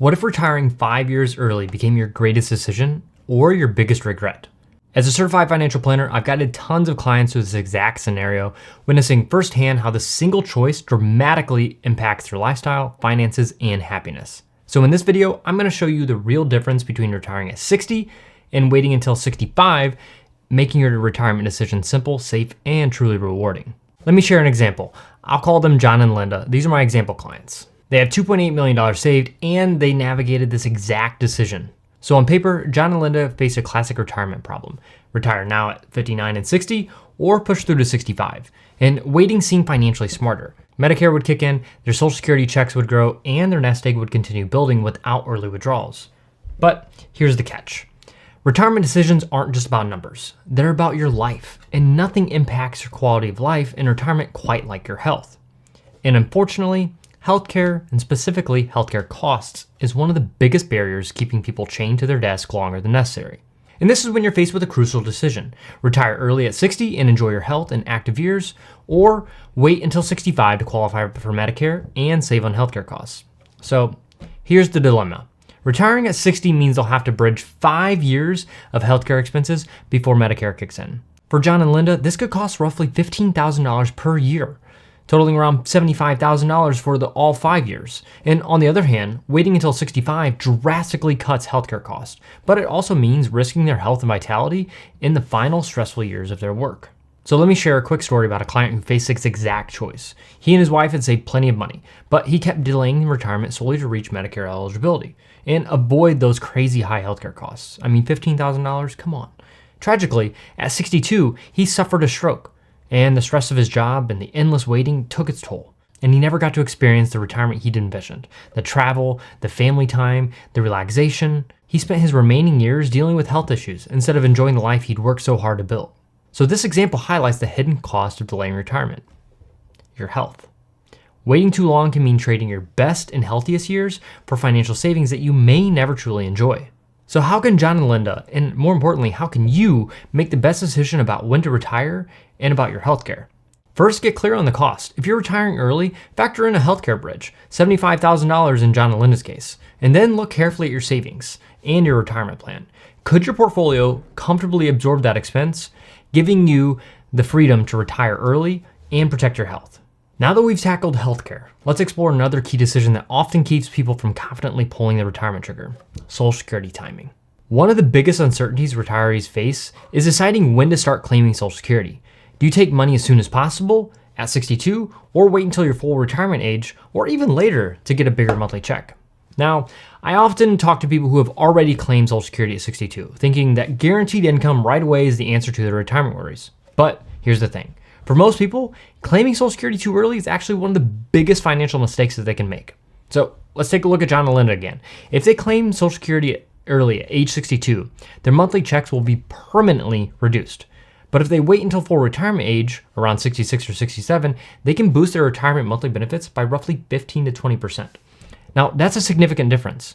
What if retiring 5 years early became your greatest decision or your biggest regret? As a certified financial planner, I've guided tons of clients through this exact scenario, witnessing firsthand how the single choice dramatically impacts their lifestyle, finances, and happiness. So in this video, I'm going to show you the real difference between retiring at 60 and waiting until 65, making your retirement decision simple, safe, and truly rewarding. Let me share an example. I'll call them John and Linda. These are my example clients. They have $2.8 million saved, and they navigated this exact decision. So on paper, John and Linda face a classic retirement problem. Retire now at 59 and 60, or push through to 65. And waiting seemed financially smarter. Medicare would kick in, their Social Security checks would grow, and their nest egg would continue building without early withdrawals. But here's the catch. Retirement decisions aren't just about numbers. They're about your life, and nothing impacts your quality of life in retirement quite like your health. And unfortunately, healthcare, and specifically healthcare costs, is one of the biggest barriers keeping people chained to their desk longer than necessary. And this is when you're faced with a crucial decision. Retire early at 60 and enjoy your health and active years, or wait until 65 to qualify for Medicare and save on healthcare costs. So here's the dilemma. Retiring at 60 means they'll have to bridge 5 years of healthcare expenses before Medicare kicks in. For John and Linda, this could cost roughly $15,000 per year, totaling around $75,000 for all 5 years. And on the other hand, waiting until 65 drastically cuts healthcare costs, but it also means risking their health and vitality in the final stressful years of their work. So let me share a quick story about a client who faced this exact choice. He and his wife had saved plenty of money, but he kept delaying retirement solely to reach Medicare eligibility and avoid those crazy high healthcare costs. I mean, $15,000, come on. Tragically, at 62, he suffered a stroke. And the stress of his job and the endless waiting took its toll. And he never got to experience the retirement he'd envisioned. The travel, the family time, the relaxation. He spent his remaining years dealing with health issues instead of enjoying the life he'd worked so hard to build. So this example highlights the hidden cost of delaying retirement. Your health. Waiting too long can mean trading your best and healthiest years for financial savings that you may never truly enjoy. So how can John and Linda, and more importantly, how can you make the best decision about when to retire and about your healthcare? First, get clear on the cost. If you're retiring early, factor in a healthcare bridge, $75,000 in John and Linda's case, and then look carefully at your savings and your retirement plan. Could your portfolio comfortably absorb that expense, giving you the freedom to retire early and protect your health? Now that we've tackled healthcare, let's explore another key decision that often keeps people from confidently pulling the retirement trigger: Social Security timing. One of the biggest uncertainties retirees face is deciding when to start claiming Social Security. Do you take money as soon as possible, at 62, or wait until your full retirement age, or even later to get a bigger monthly check? Now, I often talk to people who have already claimed Social Security at 62, thinking that guaranteed income right away is the answer to their retirement worries. But here's the thing. For most people, claiming Social Security too early is actually one of the biggest financial mistakes that they can make. So let's take a look at John and Linda again. If they claim Social Security early at age 62, their monthly checks will be permanently reduced. But if they wait until full retirement age, around 66 or 67, they can boost their retirement monthly benefits by roughly 15 to 20%. Now, that's a significant difference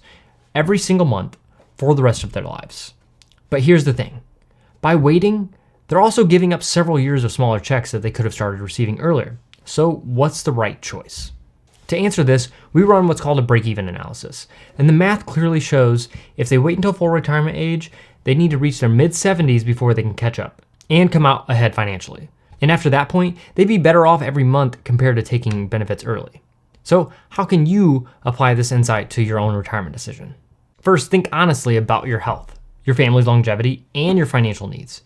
every single month for the rest of their lives. But here's the thing. By waiting, they're also giving up several years of smaller checks that they could have started receiving earlier. So what's the right choice? To answer this, we run what's called a break-even analysis. And the math clearly shows if they wait until full retirement age, they need to reach their mid-70s before they can catch up and come out ahead financially. And after that point, they'd be better off every month compared to taking benefits early. So how can you apply this insight to your own retirement decision? First, think honestly about your health, your family's longevity, and your financial needs.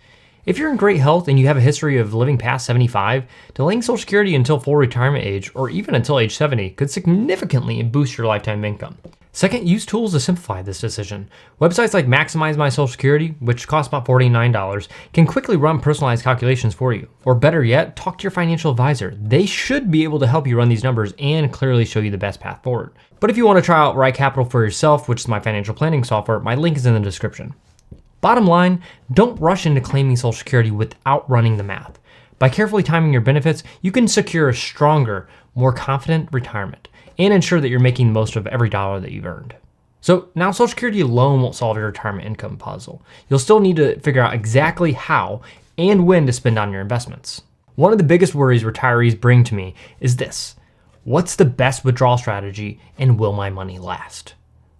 If you're in great health and you have a history of living past 75, delaying Social Security until full retirement age or even until age 70 could significantly boost your lifetime income. Second, use tools to simplify this decision. Websites like Maximize My Social Security, which cost about $49, can quickly run personalized calculations for you. Or better yet, talk to your financial advisor. They should be able to help you run these numbers and clearly show you the best path forward. But if you want to try out Right Capital for yourself, which is my financial planning software, my link is in the description. Bottom line, don't rush into claiming Social Security without running the math. By carefully timing your benefits, you can secure a stronger, more confident retirement and ensure that you're making the most of every dollar that you've earned. So now Social Security alone won't solve your retirement income puzzle. You'll still need to figure out exactly how and when to spend on your investments. One of the biggest worries retirees bring to me is this: what's the best withdrawal strategy and will my money last?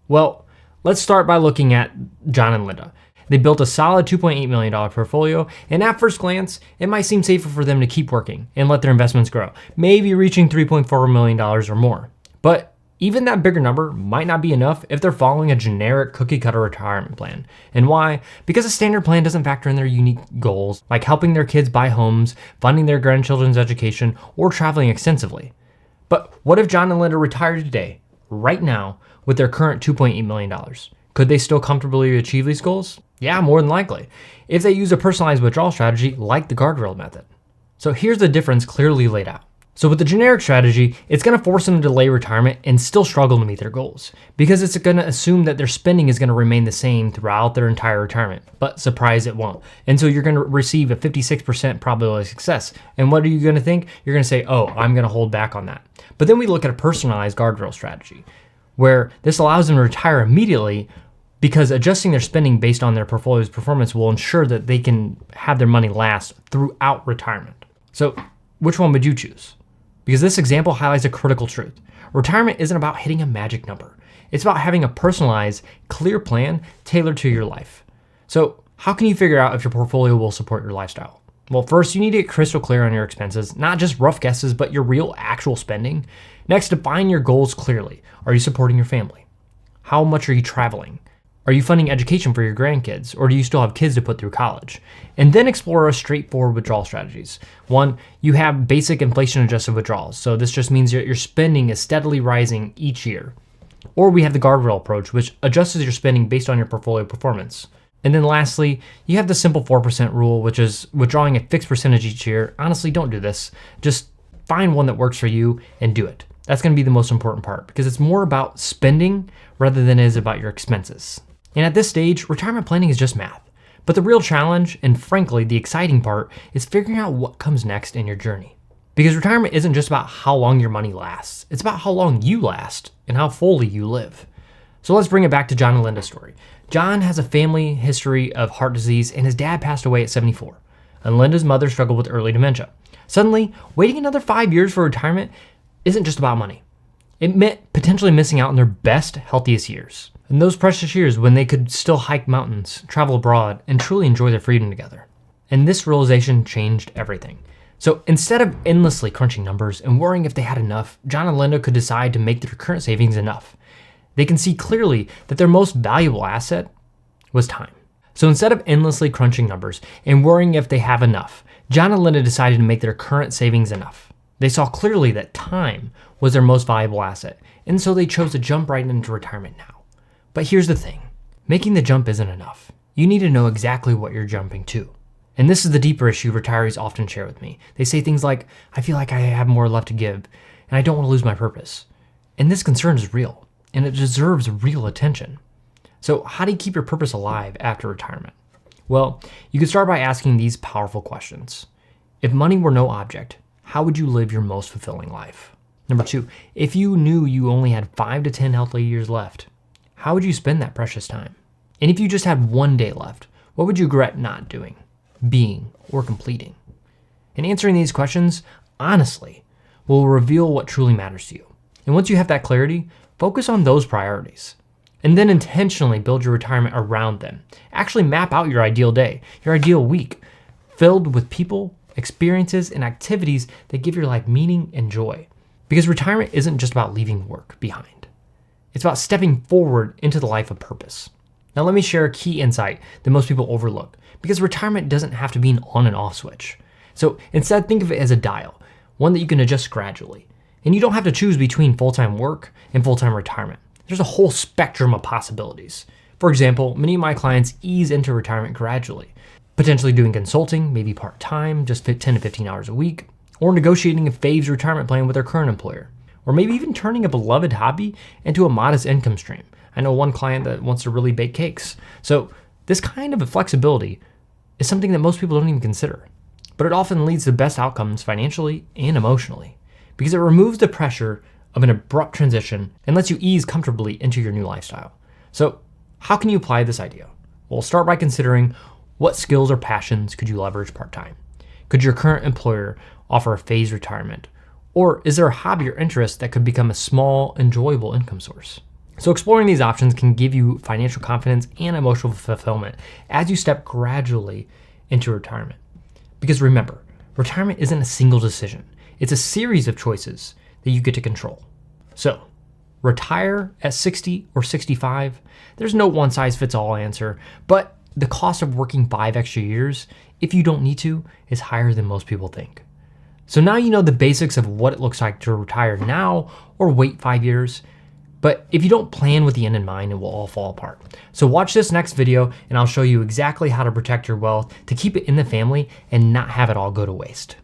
Well, let's start by looking at John and Linda. They built a solid $2.8 million portfolio, and at first glance, it might seem safer for them to keep working and let their investments grow, maybe reaching $3.4 million or more. But even that bigger number might not be enough if they're following a generic cookie-cutter retirement plan. And why? Because a standard plan doesn't factor in their unique goals, like helping their kids buy homes, funding their grandchildren's education, or traveling extensively. But what if John and Linda retired today, right now, with their current $2.8 million? Could they still comfortably achieve these goals? Yeah, more than likely, if they use a personalized withdrawal strategy like the guardrail method. So here's the difference clearly laid out. So with the generic strategy, it's going to force them to delay retirement and still struggle to meet their goals, because it's going to assume that their spending is going to remain the same throughout their entire retirement. But surprise, it won't. And so you're going to receive a 56% probability of success. And what are you going to think? You're going to say, oh, I'm going to hold back on that. But then we look at a personalized guardrail strategy, where this allows them to retire immediately, because adjusting their spending based on their portfolio's performance will ensure that they can have their money last throughout retirement. So which one would you choose? Because this example highlights a critical truth. Retirement isn't about hitting a magic number. It's about having a personalized, clear plan tailored to your life. So how can you figure out if your portfolio will support your lifestyle? Well, first, you need to get crystal clear on your expenses, not just rough guesses, but your real actual spending. Next, define your goals clearly. Are you supporting your family? How much are you traveling? Are you funding education for your grandkids, or do you still have kids to put through college? And then explore a straightforward withdrawal strategies. One, you have basic inflation-adjusted withdrawals. So this just means your spending is steadily rising each year. Or we have the guardrail approach, which adjusts your spending based on your portfolio performance. And then lastly, you have the simple 4% rule, which is withdrawing a fixed percentage each year. Honestly, don't do this. Just find one that works for you and do it. That's going to be the most important part, because it's more about spending rather than it is about your expenses. And at this stage, retirement planning is just math. But the real challenge, and frankly, the exciting part, is figuring out what comes next in your journey. Because retirement isn't just about how long your money lasts. It's about how long you last and how fully you live. So let's bring it back to John and Linda's story. John has a family history of heart disease, and his dad passed away at 74. And Linda's mother struggled with early dementia. Suddenly, waiting another 5 years for retirement isn't just about money. It meant potentially missing out on their best, healthiest years. And those precious years when they could still hike mountains, travel abroad, and truly enjoy their freedom together. And this realization changed everything. So instead of endlessly crunching numbers and worrying if they had enough, John and Linda could decide to make their current savings enough. They can see clearly that their most valuable asset was time. So instead of endlessly crunching numbers and worrying if they have enough, John and Linda decided to make their current savings enough. They saw clearly that time was their most valuable asset, and so they chose to jump right into retirement now. But here's the thing, making the jump isn't enough. You need to know exactly what you're jumping to. And this is the deeper issue retirees often share with me. They say things like, I feel like I have more left to give, and I don't want to lose my purpose. And this concern is real, and it deserves real attention. So how do you keep your purpose alive after retirement? Well, you can start by asking these powerful questions. If money were no object, how would you live your most fulfilling life? Number 2, if you knew you only had 5 to 10 healthy years left, how would you spend that precious time? And if you just had 1 day left, what would you regret not doing, being, or completing? And answering these questions, honestly, will reveal what truly matters to you. And once you have that clarity, focus on those priorities. And then intentionally build your retirement around them. Actually map out your ideal day, your ideal week, filled with people, experiences, and activities that give your life meaning and joy. Because retirement isn't just about leaving work behind. It's about stepping forward into the life of purpose. Now let me share a key insight that most people overlook, because retirement doesn't have to be an on and off switch. So instead, think of it as a dial, one that you can adjust gradually. And you don't have to choose between full-time work and full-time retirement. There's a whole spectrum of possibilities. For example, many of my clients ease into retirement gradually, potentially doing consulting, maybe part-time, just 10 to 15 hours a week, or negotiating a phased retirement plan with their current employer, or maybe even turning a beloved hobby into a modest income stream. I know one client that wants to really bake cakes. So this kind of flexibility is something that most people don't even consider, but it often leads to the best outcomes financially and emotionally, because it removes the pressure of an abrupt transition and lets you ease comfortably into your new lifestyle. So how can you apply this idea? Well, start by considering what skills or passions could you leverage part-time? Could your current employer offer a phased retirement? Or is there a hobby or interest that could become a small, enjoyable income source? So exploring these options can give you financial confidence and emotional fulfillment as you step gradually into retirement. Because remember, retirement isn't a single decision. It's a series of choices that you get to control. So retire at 60 or 65. There's no one size fits all answer, but the cost of working 5 extra years, if you don't need to, is higher than most people think. So now you know the basics of what it looks like to retire now or wait 5 years. But if you don't plan with the end in mind, it will all fall apart. So watch this next video and I'll show you exactly how to protect your wealth to keep it in the family and not have it all go to waste.